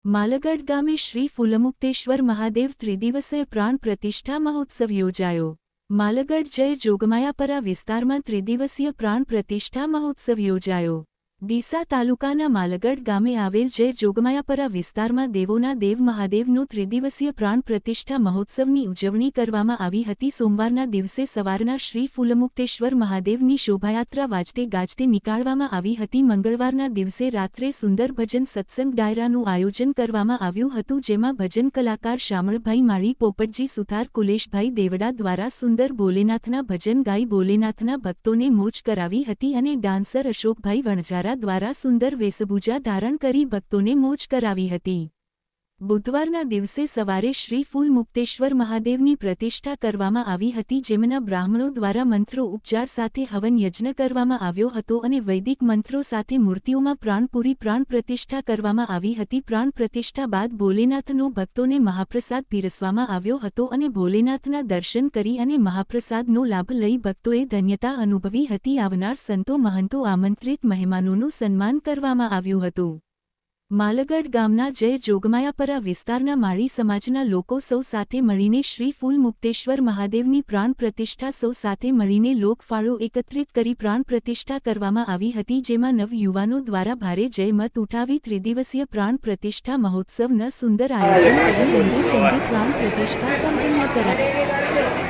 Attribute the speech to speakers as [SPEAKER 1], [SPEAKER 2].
[SPEAKER 1] માલગઢ ગામે શ્રી ફૂલમુક્તેશ્વર મહાદેવ ત્રિદિવસીય પ્રાણ પ્રતિષ્ઠા મહોત્સવ યોજાયો। માલગઢ જય જોગમાયાપરા વિસ્તારમાં ત્રિદિવસીય પ્રાણ પ્રતિષ્ઠા મહોત્સવ યોજાયો। ડીસા તાલુકાના માલગઢ ગામે આવેલ જય જોગમાયાપરા વિસ્તારમાં દેવોના દેવ મહાદેવનો ત્રિદિવસીય પ્રાણ પ્રતિષ્ઠા મહોત્સવની ઉજવણી કરવામાં આવી હતી। સોમવારના દિવસે સવારના શ્રી ફૂલમુક્તેશ્વર મહાદેવની શોભાયાત્રા વાજતે ગાજતે નીકાળવામાં આવી હતી। મંગળવારના દિવસે રાત્રે સુંદર ભજન સત્સંગ ડાયરાનું આયોજન કરવામાં આવ્યું હતું, જેમાં ભજન કલાકાર શામળભાઈ માળી, પોપટજી સુથાર, કુલેશભાઈ દેવડા દ્વારા સુંદર ભોલેનાથના ભજન ગાઈ ભોલેનાથના ભક્તોને મોજ કરાવી હતી અને ડાન્સર અશોકભાઈ વણજારા દ્વારા સુંદર વેશભૂષા ધારણ કરી ભક્તોને મોજ કરાવી હતી। બુધવારના દિવસે સવારે શ્રી ફૂલમુક્તેશ્વર મહાદેવની પ્રતિષ્ઠા કરવામાં આવી હતી, જેમના બ્રાહ્મણો દ્વારા મંત્રો ઉપચાર સાથે હવન યજ્ઞ કરવામાં આવ્યો હતો અને વૈદિક મંત્રો સાથે મૂર્તિઓમાં પ્રાણ પ્રતિષ્ઠા કરવામાં આવી હતી। પ્રાણ પ્રતિષ્ઠા બાદ ભોલેનાથનો ભક્તોને મહાપ્રસાદ પીરસવામાં આવ્યો હતો અને ભોલેનાથના દર્શન કરી અને મહાપ્રસાદનો લાભ લઈ ભક્તોએ ધન્યતા અનુભવી હતી। આવનાર સંતો મહંતો આમંત્રિત મહેમાનોનું સન્માન કરવામાં આવ્યું હતું। માલગઢ ગામના જય જોગમાયાપરા વિસ્તારના માળી સમાજના લોકો સૌ સાથે મળીને શ્રી ફૂલમુક્તેશ્વર મહાદેવની પ્રાણ પ્રતિષ્ઠા સૌ સાથે મળીને લોકફાળો એકત્રિત કરી પ્રાણ પ્રતિષ્ઠા કરવામાં આવી હતી, જેમાં નવયુવાનો દ્વારા ભારે જયમત ઉઠાવી ત્રિદિવસીય પ્રાણ પ્રતિષ્ઠા મહોત્સવના સુંદર આયોજન કરી ચંડી પ્રાણ પ્રતિષ્ઠા સંપન્ન કરાઈ।